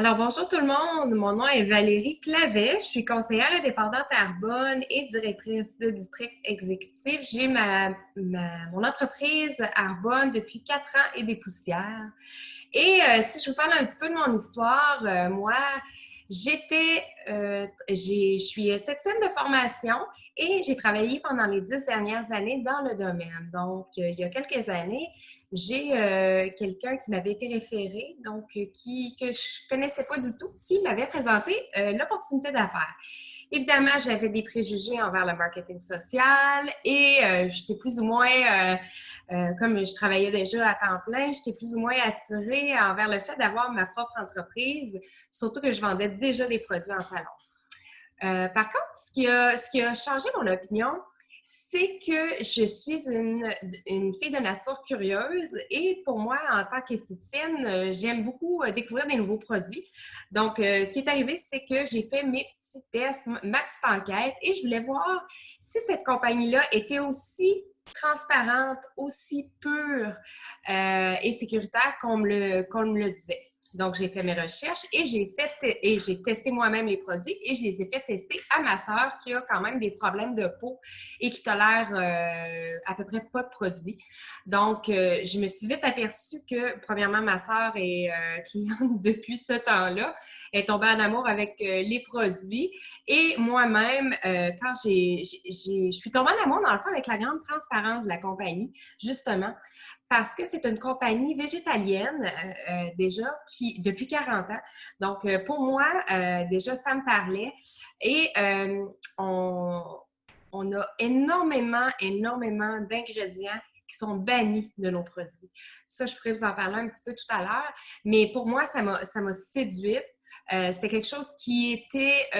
Alors, bonjour tout le monde. Mon nom est Valérie Clavet. Je suis conseillère indépendante à Arbonne et directrice de district exécutif. J'ai mon entreprise à Arbonne depuis 4 ans et des poussières. Et si je vous parle un petit peu de mon histoire, moi, je suis esthéticienne de formation et j'ai travaillé pendant les 10 dernières années dans le domaine. Donc, il y a quelques années, j'ai quelqu'un qui m'avait été référé, donc que je connaissais pas du tout, qui m'avait présenté l'opportunité d'affaires. Évidemment, j'avais des préjugés envers le marketing social et j'étais plus ou moins, comme je travaillais déjà à temps plein, j'étais plus ou moins attirée envers le fait d'avoir ma propre entreprise, surtout que je vendais déjà des produits en salon. Par contre, ce qui a changé mon opinion, c'est que je suis une fille de nature curieuse et pour moi, en tant qu'esthéticienne, j'aime beaucoup découvrir des nouveaux produits. Donc, ce qui est arrivé, c'est que j'ai fait mes petits tests, ma petite enquête et je voulais voir si cette compagnie-là était aussi transparente, aussi pure et sécuritaire qu'on me le disait. Donc, j'ai fait mes recherches et j'ai testé moi-même les produits et je les ai fait tester à ma sœur qui a quand même des problèmes de peau et qui tolère à peu près pas de produits. Donc, je me suis vite aperçue que, premièrement, ma sœur est cliente depuis ce temps-là. Elle est tombée en amour avec les produits et moi-même, quand je suis tombée en amour, dans le fond, avec la grande transparence de la compagnie, justement parce que c'est une compagnie végétalienne déjà qui depuis 40 ans. Donc, pour moi, déjà, ça me parlait. Et on a énormément d'ingrédients qui sont bannis de nos produits. Ça, je pourrais vous en parler un petit peu tout à l'heure, mais pour moi, ça m'a séduite. C'était quelque chose qui était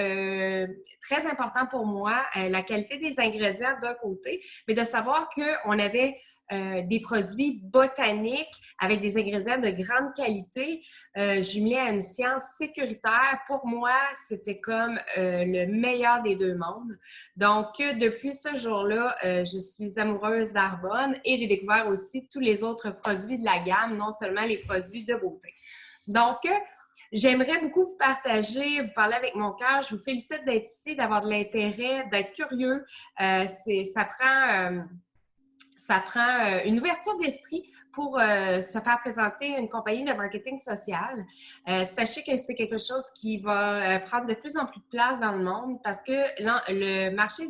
très important pour moi, la qualité des ingrédients d'un côté, mais de savoir qu'on avait des produits botaniques avec des ingrédients de grande qualité, jumelés à une science sécuritaire. Pour moi, c'était comme le meilleur des deux mondes. Donc, depuis ce jour-là, je suis amoureuse d'Arbonne et j'ai découvert aussi tous les autres produits de la gamme, non seulement les produits de beauté. Donc, j'aimerais beaucoup vous partager, vous parler avec mon cœur. Je vous félicite d'être ici, d'avoir de l'intérêt, d'être curieux. Ça prend une ouverture d'esprit pour se faire présenter une compagnie de marketing social. Sachez que c'est quelque chose qui va prendre de plus en plus de place dans le monde parce que le marché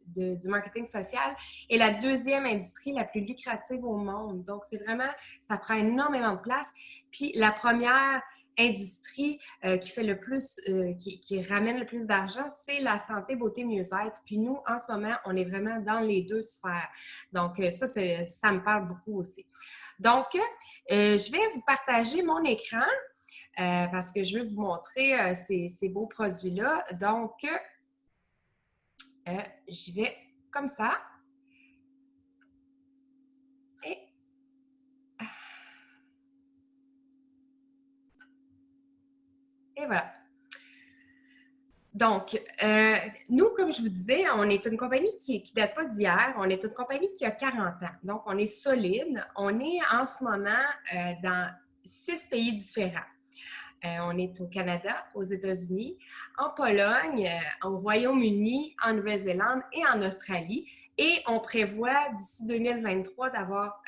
du marketing social est la deuxième industrie la plus lucrative au monde. Donc, ça prend énormément de place. Puis, la première industrie qui fait le plus, qui ramène le plus d'argent, c'est la santé, beauté, mieux-être. Puis nous, en ce moment, on est vraiment dans les deux sphères. Donc, ça me parle beaucoup aussi. Donc, je vais vous partager mon écran parce que je veux vous montrer ces beaux produits-là. Donc, j'y vais comme ça. Et voilà. Donc, nous, comme je vous disais, on est une compagnie qui ne date pas d'hier. On est une compagnie qui a 40 ans. Donc, on est solide. On est en ce moment dans 6 pays différents. On est au Canada, aux États-Unis, en Pologne, au Royaume-Uni, en Nouvelle-Zélande et en Australie. Et on prévoit d'ici 2023 d'avoir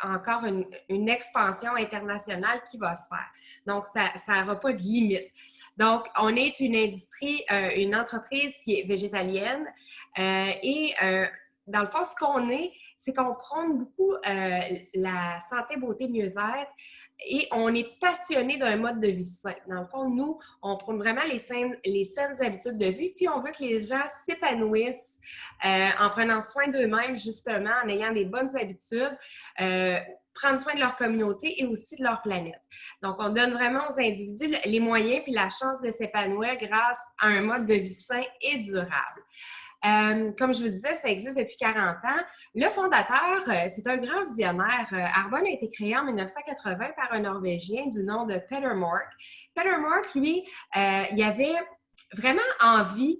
encore une expansion internationale qui va se faire. Donc, ça n'aura pas de limite. Donc, on est une industrie, une entreprise qui est végétalienne et dans le fond, ce qu'on est, c'est qu'on prône beaucoup la santé, beauté, mieux-être et on est passionné d'un mode de vie sain. Dans le fond, nous, on prône vraiment les saines habitudes de vie, puis on veut que les gens s'épanouissent en prenant soin d'eux-mêmes, justement, en ayant des bonnes habitudes, prendre soin de leur communauté et aussi de leur planète. Donc, on donne vraiment aux individus les moyens puis la chance de s'épanouir grâce à un mode de vie sain et durable. Comme je vous disais, ça existe depuis 40 ans. Le fondateur, c'est un grand visionnaire. Arbonne a été créé en 1980 par un Norvégien du nom de Peter Mork. Peter Mork, lui, il avait vraiment envie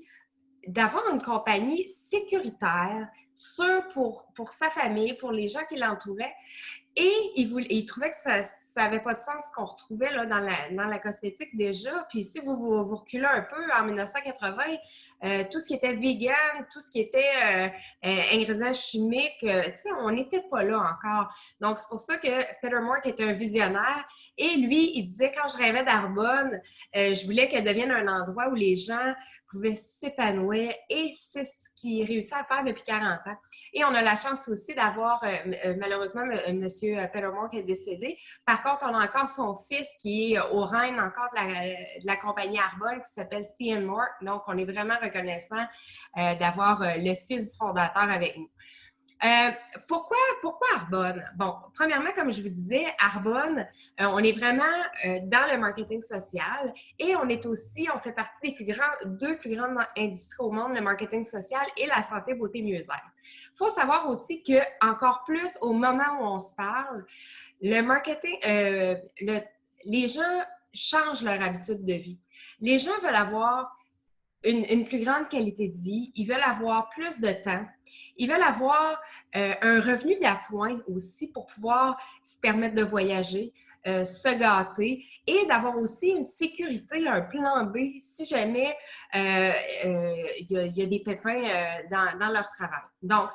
d'avoir une compagnie sécuritaire, sûre pour sa famille, pour les gens qui l'entouraient. Et il trouvait que ça n'avait pas de sens ce qu'on retrouvait là, dans la cosmétique déjà. Puis si vous reculez un peu, en 1980, tout ce qui était vegan, tout ce qui était ingrédients chimiques, tu sais, on n'était pas là encore. Donc, c'est pour ça que Peter Mark était un visionnaire. Et lui, il disait, quand je rêvais d'Arbonne, je voulais qu'elle devienne un endroit où les gens pouvaient s'épanouir. Et c'est ce qu'il réussit à faire depuis 40 ans. Et on a la chance aussi d'avoir, malheureusement, M. Peter Mark est décédé. Par contre, on a encore son fils qui est au règne encore de la compagnie Arbonne qui s'appelle Stian Mark. Donc, on est vraiment reconnaissant d'avoir le fils du fondateur avec nous. Pourquoi Arbonne? Bon, premièrement, comme je vous disais, Arbonne, on est vraiment dans le marketing social et on fait partie des deux plus grandes industries au monde, le marketing social et la santé, beauté, mieux-être. Il faut savoir aussi que encore plus au moment où on se parle, le marketing, les gens changent leur habitude de vie. Les gens veulent avoir une plus grande qualité de vie, ils veulent avoir plus de temps, ils veulent avoir un revenu d'appoint aussi pour pouvoir se permettre de voyager, se gâter et d'avoir aussi une sécurité, un plan B si jamais il y a des pépins dans leur travail. Donc,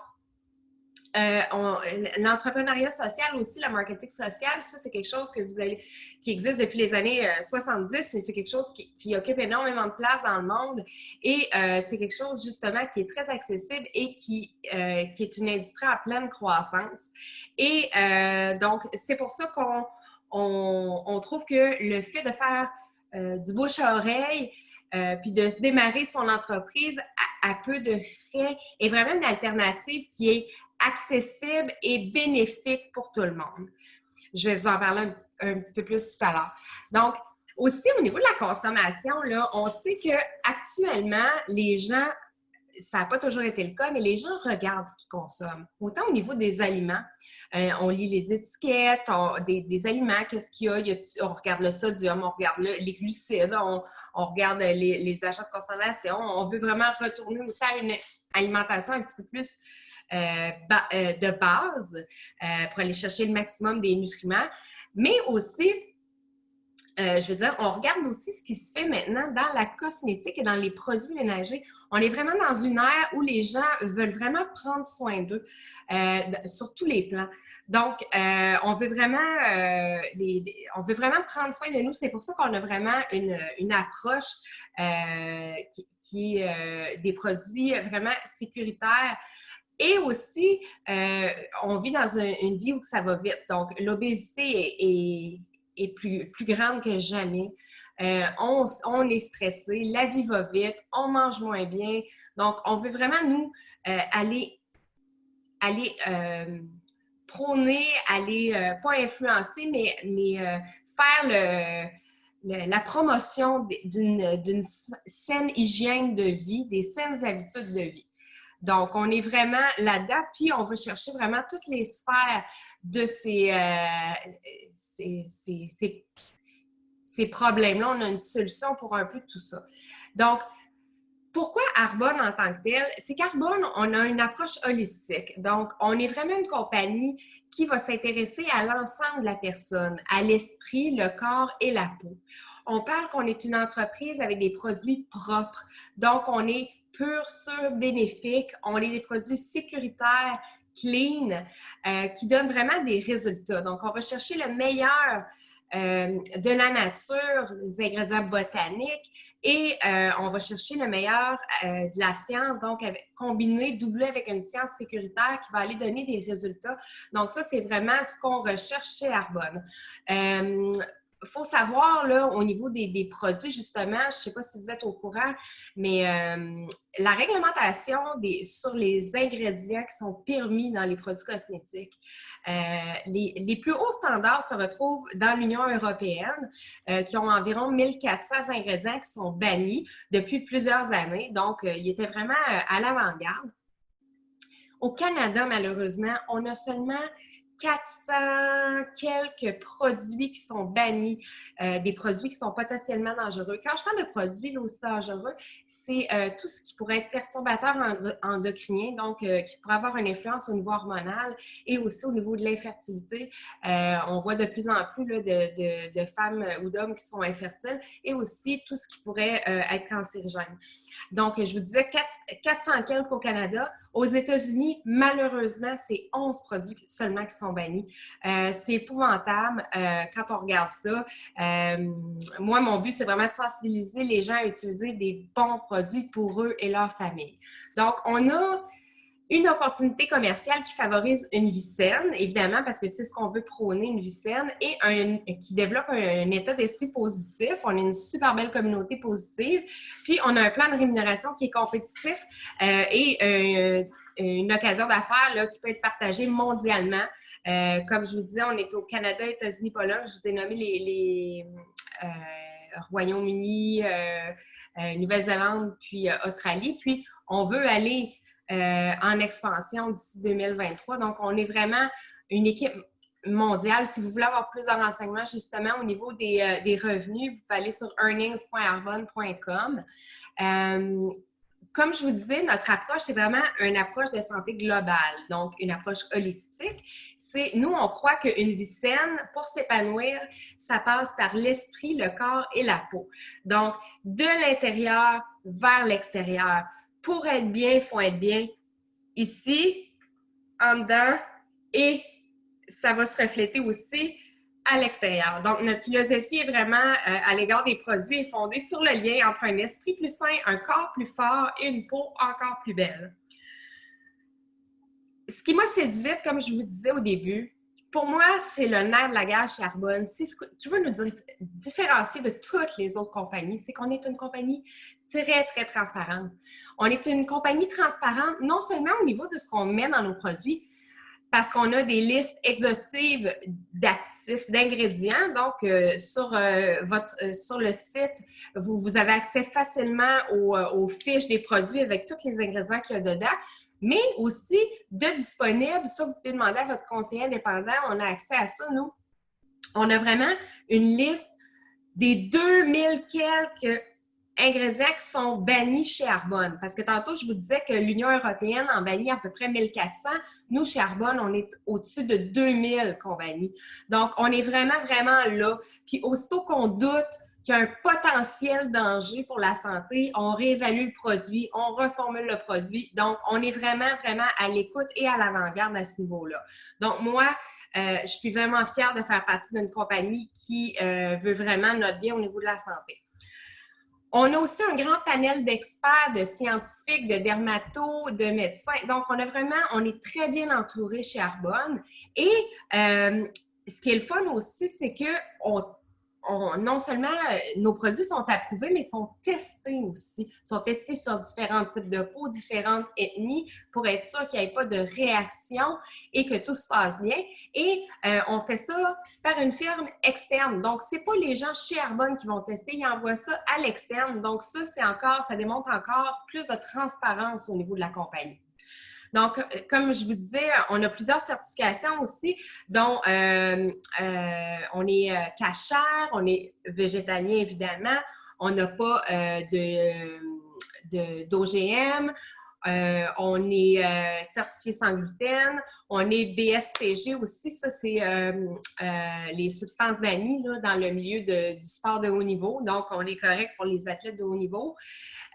l'entrepreneuriat social aussi, le marketing social, ça, c'est quelque chose qui existe depuis les années 70, mais c'est quelque chose qui occupe énormément de place dans le monde et c'est quelque chose, justement, qui est très accessible et qui est une industrie en pleine croissance. Et donc, c'est pour ça qu'on trouve que le fait de faire du bouche à oreille, puis de se démarrer son entreprise à peu de frais est vraiment une alternative qui est accessible et bénéfique pour tout le monde. Je vais vous en parler un petit peu plus tout à l'heure. Donc, aussi au niveau de la consommation, là, on sait qu'actuellement, les gens, ça n'a pas toujours été le cas, mais les gens regardent ce qu'ils consomment. Autant au niveau des aliments, on lit les étiquettes, des aliments, qu'est-ce qu'il y a, on regarde le sodium, on regarde les glucides, on regarde les achats de consommation. On veut vraiment retourner aussi à une alimentation un petit peu plus de base pour aller chercher le maximum des nutriments, mais aussi, je veux dire, on regarde aussi ce qui se fait maintenant dans la cosmétique et dans les produits ménagers. On est vraiment dans une ère où les gens veulent vraiment prendre soin d'eux sur tous les plans. Donc, on veut vraiment prendre soin de nous. C'est pour ça qu'on a vraiment une approche qui est des produits vraiment sécuritaires. Et aussi, on vit dans une vie où ça va vite. Donc, l'obésité est plus grande que jamais. On est stressé, la vie va vite, on mange moins bien. Donc, on veut vraiment, nous, aller prôner, pas influencer, mais faire la promotion d'une saine hygiène de vie, des saines habitudes de vie. Donc, on est vraiment là-dedans, puis on veut chercher vraiment toutes les sphères de ces problèmes-là. On a une solution pour un peu tout ça. Donc, pourquoi Arbonne en tant que telle? C'est qu'Arbonne, on a une approche holistique. Donc, on est vraiment une compagnie qui va s'intéresser à l'ensemble de la personne, à l'esprit, le corps et la peau. On parle qu'on est une entreprise avec des produits propres. Donc, on est pur, sûr, bénéfique. On est des produits sécuritaires, clean, qui donnent vraiment des résultats. Donc, on va chercher le meilleur de la nature, des ingrédients botaniques, et on va chercher le meilleur de la science, donc combiné, doublé avec une science sécuritaire qui va aller donner des résultats. Donc, ça, c'est vraiment ce qu'on recherche chez Arbonne. Il faut savoir, là, au niveau des produits, justement, je ne sais pas si vous êtes au courant, mais la réglementation sur les ingrédients qui sont permis dans les produits cosmétiques, les plus hauts standards se retrouvent dans l'Union européenne, qui ont environ 1400 ingrédients qui sont bannis depuis plusieurs années. Donc, ils étaient vraiment à l'avant-garde. Au Canada, malheureusement, on a seulement 400 quelques produits qui sont bannis, des produits qui sont potentiellement dangereux. Quand je parle de produits là, aussi dangereux, c'est tout ce qui pourrait être perturbateur endocrinien, donc qui pourrait avoir une influence au niveau hormonal et aussi au niveau de l'infertilité. On voit de plus en plus là, de femmes ou d'hommes qui sont infertiles et aussi tout ce qui pourrait être cancérigène. Donc, je vous disais 400 quelques au Canada. Aux États-Unis, malheureusement, c'est 11 produits seulement qui sont bannis. C'est épouvantable quand on regarde ça. Moi, mon but, c'est vraiment de sensibiliser les gens à utiliser des bons produits pour eux et leur famille. Donc, on a une opportunité commerciale qui favorise une vie saine, évidemment, parce que c'est ce qu'on veut prôner, une vie saine, et qui développe un état d'esprit positif. On a une super belle communauté positive. Puis, on a un plan de rémunération qui est compétitif et une occasion d'affaires qui peut être partagée mondialement. Comme je vous disais, on est au Canada, États-Unis, Pologne. Je vous ai nommé les Royaume-Uni, Nouvelle-Zélande, puis Australie. Puis, on veut aller en expansion d'ici 2023. Donc, on est vraiment une équipe mondiale. Si vous voulez avoir plus de renseignements justement au niveau des revenus, vous pouvez aller sur earnings.arbonne.com. Comme je vous disais, notre approche, c'est vraiment une approche de santé globale, donc une approche holistique. Nous, on croit qu'une vie saine, pour s'épanouir, ça passe par l'esprit, le corps et la peau. Donc, de l'intérieur vers l'extérieur. Pour être bien, il faut être bien ici, en dedans, et ça va se refléter aussi à l'extérieur. Donc, notre philosophie est vraiment, à l'égard des produits, est fondée sur le lien entre un esprit plus sain, un corps plus fort et une peau encore plus belle. Ce qui m'a séduite, comme je vous disais au début, pour moi, c'est le nerf de la guerre chez Arbonne. Si ce que tu veux nous différencier de toutes les autres compagnies, c'est qu'on est une compagnie très, très transparente. On est une compagnie transparente, non seulement au niveau de ce qu'on met dans nos produits, parce qu'on a des listes exhaustives d'actifs, d'ingrédients. Donc, sur le site, vous avez accès facilement aux fiches des produits avec tous les ingrédients qu'il y a dedans, mais aussi de disponibles. Ça, vous pouvez demander à votre conseiller indépendant. On a accès à ça, nous. On a vraiment une liste des 2000 quelques ingrédients qui sont bannis chez Arbonne. Parce que tantôt, je vous disais que l'Union européenne en bannit à peu près 1400. Nous, chez Arbonne, on est au-dessus de 2000 qu'on bannit. Donc, on est vraiment, vraiment là. Puis, aussitôt qu'on doute qu'il y a un potentiel danger pour la santé, on réévalue le produit, on reformule le produit. Donc, on est vraiment, vraiment à l'écoute et à l'avant-garde à ce niveau-là. Donc, moi, je suis vraiment fière de faire partie d'une compagnie qui veut vraiment notre bien au niveau de la santé. On a aussi un grand panel d'experts, de scientifiques, de dermatos, de médecins. Donc, on est très bien entouré chez Arbonne. Et ce qui est le fun aussi, c'est que non seulement nos produits sont approuvés, mais sont testés aussi. Sont testés sur différents types de peau, différentes ethnies, pour être sûr qu'il n'y ait pas de réaction et que tout se passe bien. Et on fait ça par une firme externe. Donc, ce n'est pas les gens chez Arbonne qui vont tester, ils envoient ça à l'externe. Donc, ça démontre encore plus de transparence au niveau de la compagnie. Donc, comme je vous disais, on a plusieurs certifications aussi, dont on est cachère, on est végétalien évidemment, on n'a pas d'OGM, on est certifié sans gluten, on est BSCG aussi, ça c'est les substances bannies là, dans le milieu du sport de haut niveau, donc on est correct pour les athlètes de haut niveau.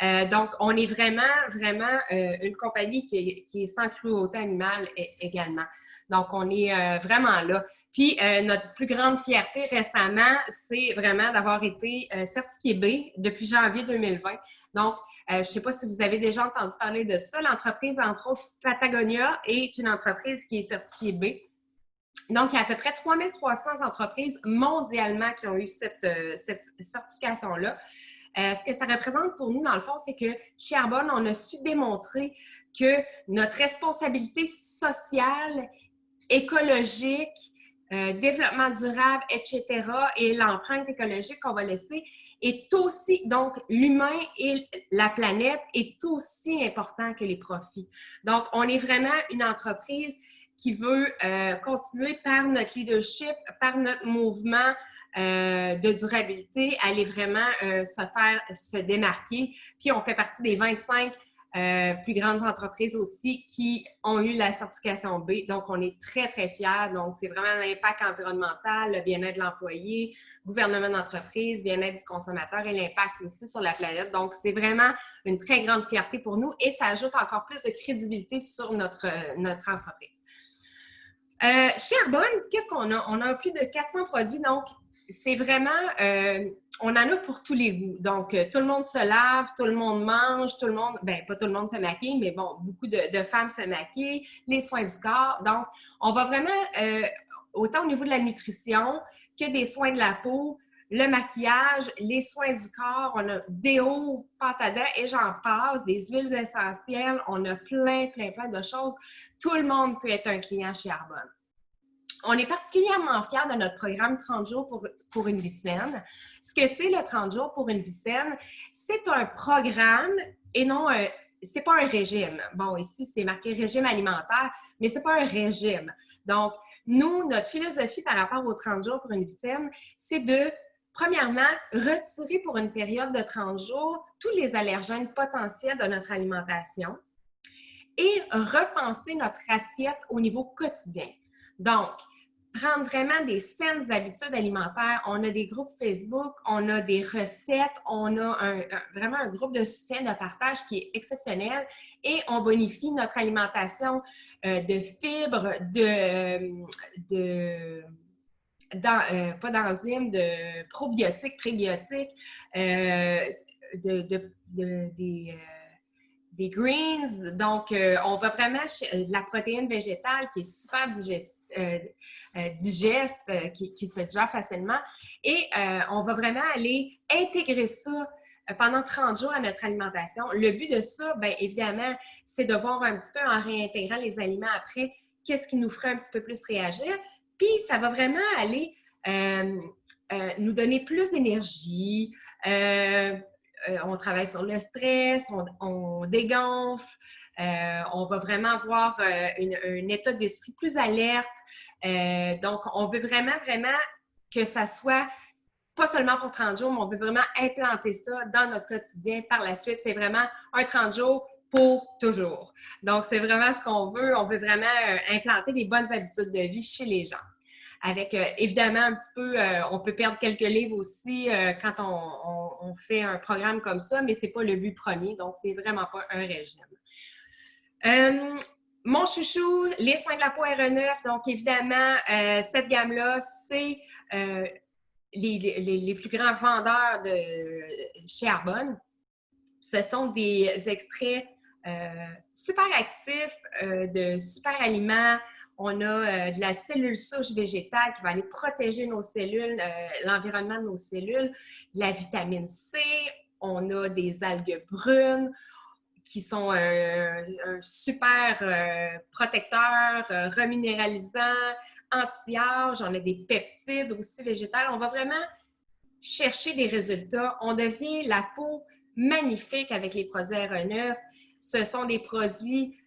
Donc, on est vraiment, vraiment une compagnie qui est sans cruauté animale également. Donc, on est vraiment là. Puis, notre plus grande fierté récemment, c'est vraiment d'avoir été certifié B depuis janvier 2020. Donc, je ne sais pas si vous avez déjà entendu parler de ça. L'entreprise, entre autres, Patagonia, est une entreprise qui est certifiée B. Donc, il y a à peu près 3300 entreprises mondialement qui ont eu cette certification-là. Ce que ça représente pour nous, dans le fond, c'est que chez Arbonne, on a su démontrer que notre responsabilité sociale, écologique, développement durable, etc., et l'empreinte écologique qu'on va laisser est aussi, donc l'humain et la planète est aussi important que les profits. Donc, on est vraiment une entreprise qui veut continuer par notre leadership, par notre mouvement de durabilité, aller vraiment se démarquer. Puis, on fait partie des 25 plus grandes entreprises aussi qui ont eu la certification B. Donc, on est très, très fiers. Donc, c'est vraiment l'impact environnemental, le bien-être de l'employé, gouvernement d'entreprise, bien-être du consommateur et l'impact aussi sur la planète. Donc, c'est vraiment une très grande fierté pour nous et ça ajoute encore plus de crédibilité sur notre entreprise. Chez Arbonne, qu'est-ce qu'on a? On a plus de 400 produits, donc c'est vraiment, on en a pour tous les goûts. Donc, tout le monde se lave, tout le monde mange, tout le monde, ben pas tout le monde se maquille, mais bon, beaucoup de femmes se maquillent, les soins du corps. Donc, on va vraiment, autant au niveau de la nutrition que des soins de la peau, le maquillage, les soins du corps, on a déo, pâte à dents et j'en passe, des huiles essentielles, on a plein de choses. Tout le monde peut être un client chez Arbonne. On est particulièrement fiers de notre programme 30 jours pour une vie saine. Ce que c'est le 30 jours pour une vie saine, c'est un programme et non c'est pas un régime. Bon, ici, c'est marqué régime alimentaire, mais c'est pas un régime. Donc, nous, notre philosophie par rapport aux 30 jours pour une vie saine, c'est de, premièrement, retirer pour une période de 30 jours tous les allergènes potentiels de notre alimentation et repenser notre assiette au niveau quotidien. Donc, prendre vraiment des saines habitudes alimentaires. On a des groupes Facebook, on a des recettes, on a vraiment un groupe de soutien, de partage qui est exceptionnel et on bonifie notre alimentation de fibres, pas d'enzymes, de probiotiques, prébiotiques, des greens. Donc, on va vraiment de la protéine végétale qui est super digeste, qui se digère facilement. Et on va vraiment aller intégrer ça pendant 30 jours à notre alimentation. Le but de ça, bien évidemment, c'est de voir un petit peu en réintégrant les aliments après, qu'est-ce qui nous ferait un petit peu plus réagir. Puis, ça va vraiment aller nous donner plus d'énergie. On travaille sur le stress, on dégonfle. On va vraiment avoir un état d'esprit plus alerte. Donc, on veut vraiment que ça soit pas seulement pour 30 jours, mais on veut vraiment implanter ça dans notre quotidien par la suite. C'est vraiment un 30 jours pour toujours. Donc, c'est vraiment ce qu'on veut. On veut vraiment implanter des bonnes habitudes de vie chez les gens. Avec, évidemment, un petit peu, on peut perdre quelques livres aussi quand on fait un programme comme ça, mais ce n'est pas le but premier, donc c'est vraiment pas un régime. Mon chouchou, les soins de la peau RE9, donc évidemment, cette gamme-là, c'est les plus grands vendeurs de chez Arbonne. Ce sont des extraits super actifs de super aliments. On a de la cellule souche végétale qui va aller protéger nos cellules, l'environnement de nos cellules, de la vitamine C, on a des algues brunes qui sont un super protecteur, reminéralisant, anti-âge, on a des peptides aussi végétales. On va vraiment chercher des résultats. On devient la peau magnifique avec les produits RE9. Ce sont des produits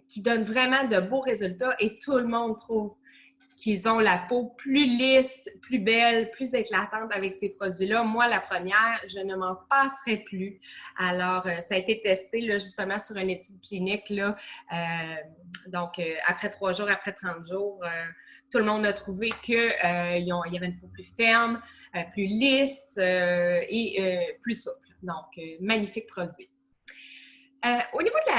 qui donnent vraiment de beaux résultats et tout le monde trouve qu'ils ont la peau plus lisse, plus belle, plus éclatante avec ces produits-là. Moi, la première, je ne m'en passerai plus. Alors, ça a été testé là, justement sur une étude clinique. Là. Donc, après 3 jours, après 30 jours, tout le monde a trouvé qu'il y avait une peau plus ferme, plus lisse et plus souple. Donc, magnifique produit. Au niveau de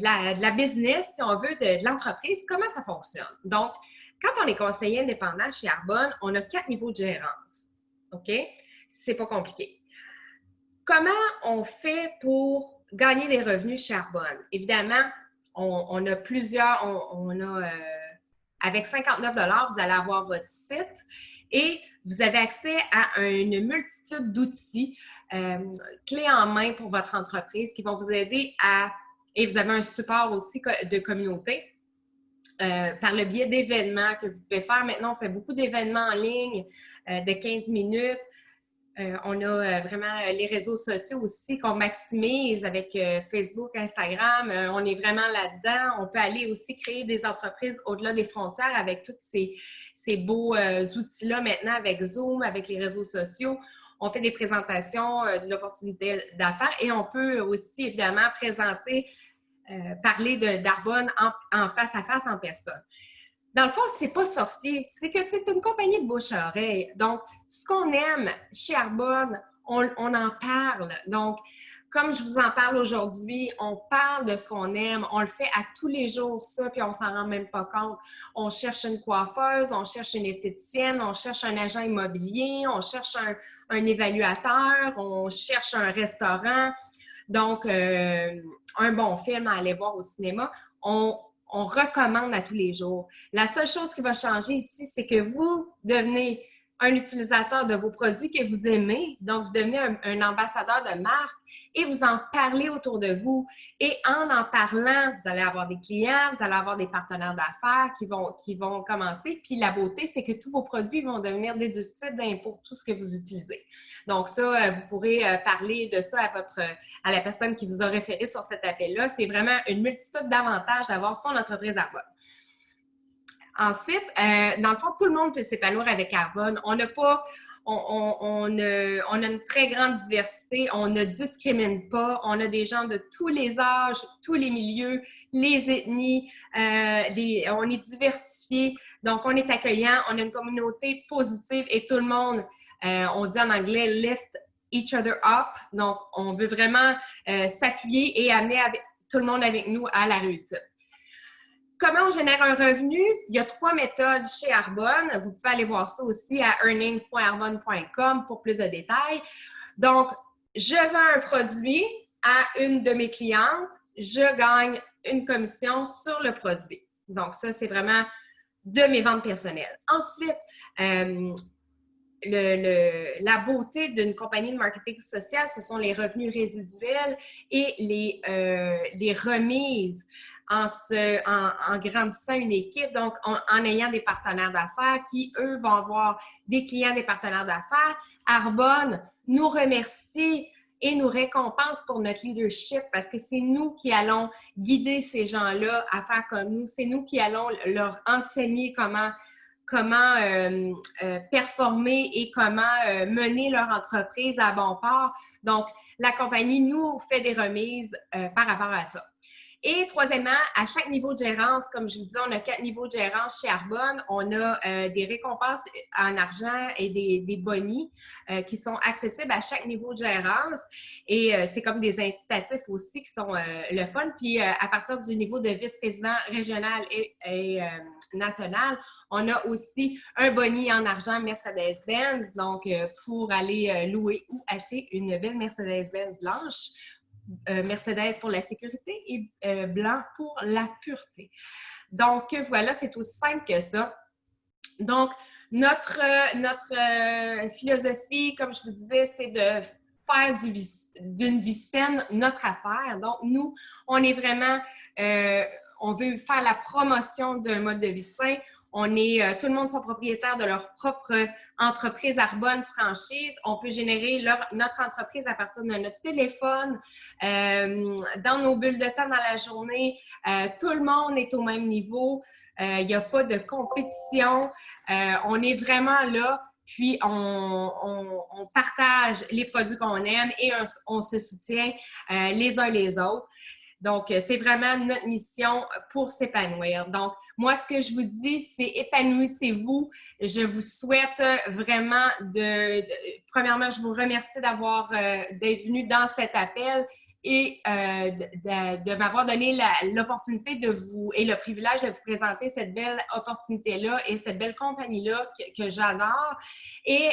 la business, si on veut, de l'entreprise, comment ça fonctionne? Donc, quand on est conseiller indépendant chez Arbonne, on a 4 niveaux de gérance. OK? C'est pas compliqué. Comment on fait pour gagner des revenus chez Arbonne? Évidemment, on a plusieurs, avec 59 $, vous allez avoir votre site et vous avez accès à une multitude d'outils clés en main pour votre entreprise qui vont vous aider à... Et vous avez un support aussi de communauté par le biais d'événements que vous pouvez faire. Maintenant, on fait beaucoup d'événements en ligne de 15 minutes. On a vraiment les réseaux sociaux aussi qu'on maximise avec Facebook, Instagram. On est vraiment là-dedans. On peut aller aussi créer des entreprises au-delà des frontières avec tous ces beaux outils-là maintenant, avec Zoom, avec les réseaux sociaux. On fait des présentations de l'opportunité d'affaires et on peut aussi, évidemment, présenter, parler d'Arbonne en face à face, en personne. Dans le fond, c'est pas sorcier, c'est que c'est une compagnie de bouche à oreille. Donc, ce qu'on aime chez Arbonne, on en parle. Donc, comme je vous en parle aujourd'hui, on parle de ce qu'on aime, on le fait à tous les jours, ça, puis on s'en rend même pas compte. On cherche une coiffeuse, on cherche une esthéticienne, on cherche un agent immobilier, on cherche un évaluateur, on cherche un restaurant. Donc, un bon film à aller voir au cinéma. On recommande à tous les jours. La seule chose qui va changer ici, c'est que vous devenez un utilisateur de vos produits que vous aimez, donc vous devenez un ambassadeur de marque et vous en parlez autour de vous. Et en parlant, vous allez avoir des clients, vous allez avoir des partenaires d'affaires qui vont commencer. Puis la beauté, c'est que tous vos produits vont devenir déductibles d'impôts, tout ce que vous utilisez. Donc ça, vous pourrez parler de ça à la personne qui vous a référé sur cet appel-là. C'est vraiment une multitude d'avantages d'avoir son entreprise Arbonne. Ensuite, dans le fond, tout le monde peut s'épanouir avec Arbonne. On a une très grande diversité, on ne discrimine pas, on a des gens de tous les âges, tous les milieux, les ethnies, on est diversifié, donc on est accueillant, on a une communauté positive et tout le monde, on dit en anglais « lift each other up », donc on veut vraiment s'appuyer et amener tout le monde avec nous à la réussite. Comment on génère un revenu? Il y a 3 méthodes chez Arbonne. Vous pouvez aller voir ça aussi à earnings.arbonne.com pour plus de détails. Donc, je vends un produit à une de mes clientes, je gagne une commission sur le produit. Donc, ça, c'est vraiment de mes ventes personnelles. Ensuite, la beauté d'une compagnie de marketing social, ce sont les revenus résiduels et les remises en grandissant une équipe, donc en ayant des partenaires d'affaires qui, eux, vont avoir des clients, des partenaires d'affaires. Arbonne nous remercie et nous récompense pour notre leadership parce que c'est nous qui allons guider ces gens-là à faire comme nous. C'est nous qui allons leur enseigner comment performer et comment mener leur entreprise à bon port. Donc, la compagnie nous fait des remises par rapport à ça. Et troisièmement, à chaque niveau de gérance, comme je vous disais, on a 4 niveaux de gérance chez Arbonne. On a des récompenses en argent et des bonis qui sont accessibles à chaque niveau de gérance. Et c'est comme des incitatifs aussi qui sont le fun. Puis à partir du niveau de vice-président régional et national, on a aussi un boni en argent Mercedes-Benz, donc pour aller louer ou acheter une belle Mercedes-Benz blanche. Mercedes pour la sécurité et blanc pour la pureté. Donc, voilà, c'est aussi simple que ça. Donc, notre philosophie, comme je vous disais, c'est de faire d'une vie saine notre affaire. Donc, nous, on est vraiment, on veut faire la promotion d'un mode de vie sain. On est, tout le monde sont propriétaires de leur propre entreprise Arbonne franchise. On peut générer notre entreprise à partir de notre téléphone, dans nos bulles de temps dans la journée. Tout le monde est au même niveau. Il n'y a pas de compétition. On est vraiment là. Puis, on partage les produits qu'on aime et on se soutient les uns les autres. Donc, c'est vraiment notre mission pour s'épanouir. Donc, moi, ce que je vous dis, c'est épanouissez-vous. Je vous souhaite vraiment premièrement, je vous remercie d'être venu dans cet appel et de m'avoir donné l'opportunité et le privilège de vous présenter cette belle opportunité-là et cette belle compagnie-là que j'adore. Et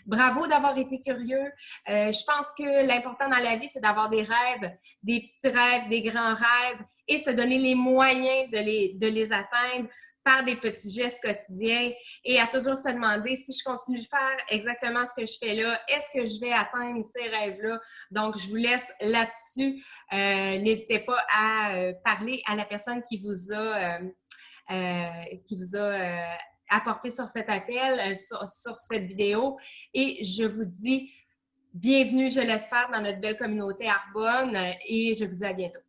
bravo d'avoir été curieux. Je pense que l'important dans la vie, c'est d'avoir des rêves, des petits rêves, des grands rêves et se donner les moyens de les atteindre par des petits gestes quotidiens et à toujours se demander si je continue de faire exactement ce que je fais là, est-ce que je vais atteindre ces rêves-là? Donc, je vous laisse là-dessus. N'hésitez pas à parler à la personne qui vous a apporté sur cet appel, sur cette vidéo. Et je vous dis bienvenue, je l'espère, dans notre belle communauté Arbonne et je vous dis à bientôt.